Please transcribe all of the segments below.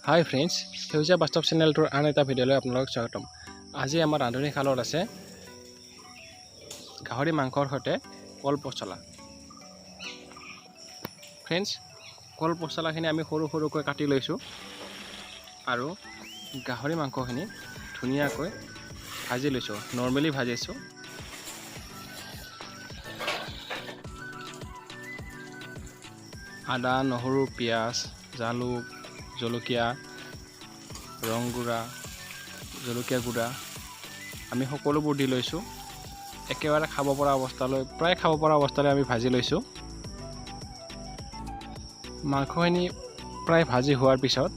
হাই friends, সেউজীয়া বাস্তৱ চেনেলটোৰ আন এটা ভিডিঅ'লৈ আপোনালোকক স্বাগতম। আজি আমাৰ ৰান্ধনি শালত আছে গাহৰি মাংসৰ সৈতে কল পচলা। ফ্ৰেণ্ডছ, কল পচলাখিনি আমি সৰু সৰুকৈ কাটি লৈছোঁ আৰু গাহৰি মাংসখিনি ধুনীয়াকৈ ভাজি লৈছোঁ। নৰ্মেলি ভাজিছোঁ। আদা, নহৰু, পিঁয়াজ, জালুক, জলকীয়া, ৰং গুড়া, জলকীয়া গুড়া আমি সকলোবোৰ দি লৈছোঁ। একেবাৰে খাব পৰা অৱস্থালৈ প্ৰায় খাব পৰা অৱস্থালৈ আমি ভাজি লৈছোঁ। মাংসখিনি প্ৰায় ভাজি হোৱাৰ পিছত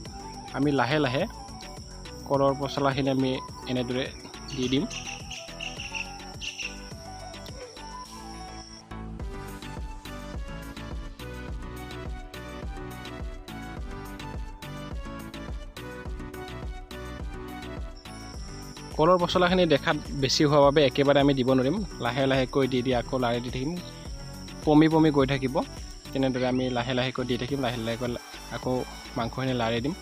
আমি লাহে লাহে কলৰ পচলাখিনি আমি এনেদৰে দি দিম। কলৰ পচলাখিনি দেখাত বেছি হোৱাৰ বাবে একেবাৰে আমি দিব নোৱাৰিম। লাহে লাহেকৈ দি আকৌ লাৰি দি থাকিম। পমি পমি গৈ থাকিব। তেনেদৰে আমি লাহে লাহেকৈ দি থাকিম। লাহে লাহেকৈ আকৌ মাংসখিনি লাৰি দিম।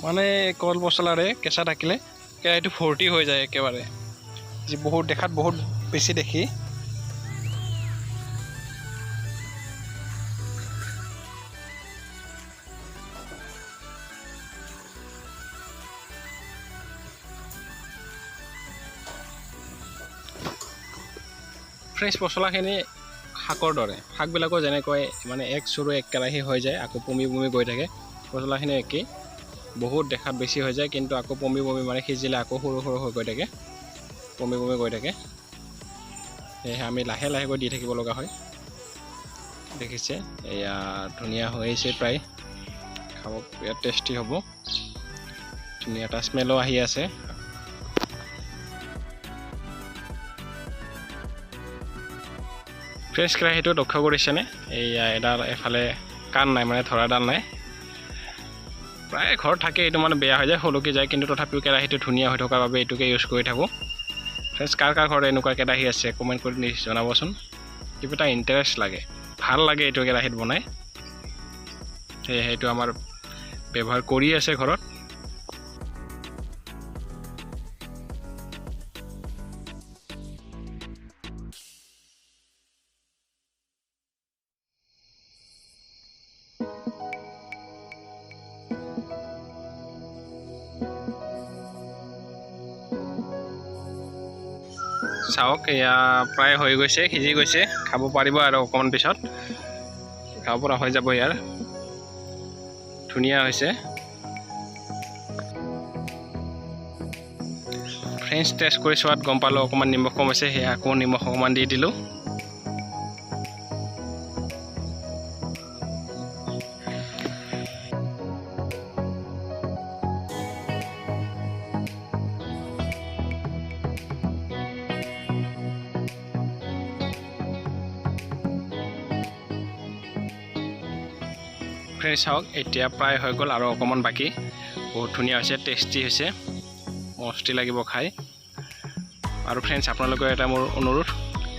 মানে কল পচলাৰে কেঁচা থাকিলে কেৰাহীটো ভৰ্তি হৈ যায় একেবাৰে, যি বহুত দেখাত বহুত বেছি দেখি। ফ্ৰেছ পচলাখিনি শাকৰ দৰে, শাকবিলাকো যেনেকৈ মানে এক চৰু এক কেৰাহী হৈ যায়, আকৌ পমি পমি গৈ থাকে। পচলাখিনি একেই, বহুত দেখাত বেছি হৈ যায়, কিন্তু আকৌ পমি পমি মানে সিজিলে আকৌ সৰু সৰু হৈ গৈ থাকে, পমি পমি গৈ থাকে। সেয়েহে আমি লাহে লাহেকৈ দি থাকিব লগা হয়। দেখিছে, এয়া ধুনীয়া হৈ আহিছে, প্ৰায় খাব বিৰাট টেষ্টি হ'ব। ধুনীয়া এটা স্মেলো আহি আছে। ফ্ৰেছ কেৰাহীটো লক্ষ্য কৰিছেনে? এয়া এডাল এফালে কাণ নাই, মানে ধৰাডাল নাই। প্ৰায় ঘৰত থাকে, এইটো মানে বেয়া হৈ যায়, সলকি যায়, কিন্তু তথাপিও কেৰাহীটো ধুনীয়া হৈ থকাৰ বাবে এইটোকে ইউজ কৰি থাকোঁ। ফ্ৰেণ্ডছ, কাৰ কাৰ ঘৰত এনেকুৱা কেৰাহী আছে কমেণ্ট কৰি জনাবচোন। কিবা এটা ইণ্টাৰেষ্ট লাগে, ভাল লাগে এইটো কেৰাহীত বনাই। সেয়েহে এইটো আমাৰ ব্যৱহাৰ কৰি আছে ঘৰত। চাওক, এয়া প্ৰায় হৈ গৈছে, সিজি গৈছে। খাব পাৰিব আৰু অকণমান পিছত খাব পৰা হৈ যাব। ইয়াৰ ধুনীয়া হৈছে। ফ্ৰেঞ্চ টেষ্ট কৰি চোৱাত গম পালোঁ অকণমান নিমখ কম হৈছে, সেয়া আকৌ নিমখ অকণমান দি দিলোঁ। ফ্ৰেণ্ডছ, চাওক, এতিয়া প্ৰায় হৈ গ'ল আৰু অকণমান বাকী। বহুত ধুনীয়া হৈছে, টেষ্টি হৈছে, মস্তি লাগিব খাই। আৰু ফ্ৰেণ্ডছ, আপোনালোকৰ এটা মোৰ অনুৰোধ,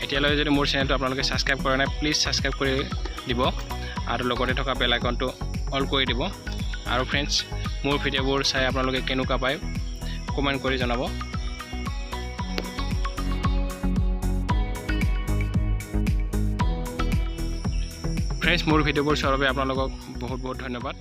এতিয়ালৈকে যদি মোৰ চেনেলটো আপোনালোকে ছাবস্ক্ৰাইব কৰা নাই, প্লিজ ছাবস্ক্ৰাইব কৰি দিব আৰু লগতে থকা বেল আইকনটো অল কৰি দিব। আৰু ফ্ৰেণ্ডছ, মোৰ ভিডিঅ'বোৰ চাই আপোনালোকে কেনেকুৱা পায় কমেণ্ট কৰি জনাব। ফ্ৰেণ্ডছ, মোৰ ভিডিঅ'বোৰ চোৱাৰ বাবে আপোনালোকক বহুত বহুত ধন্যবাদ।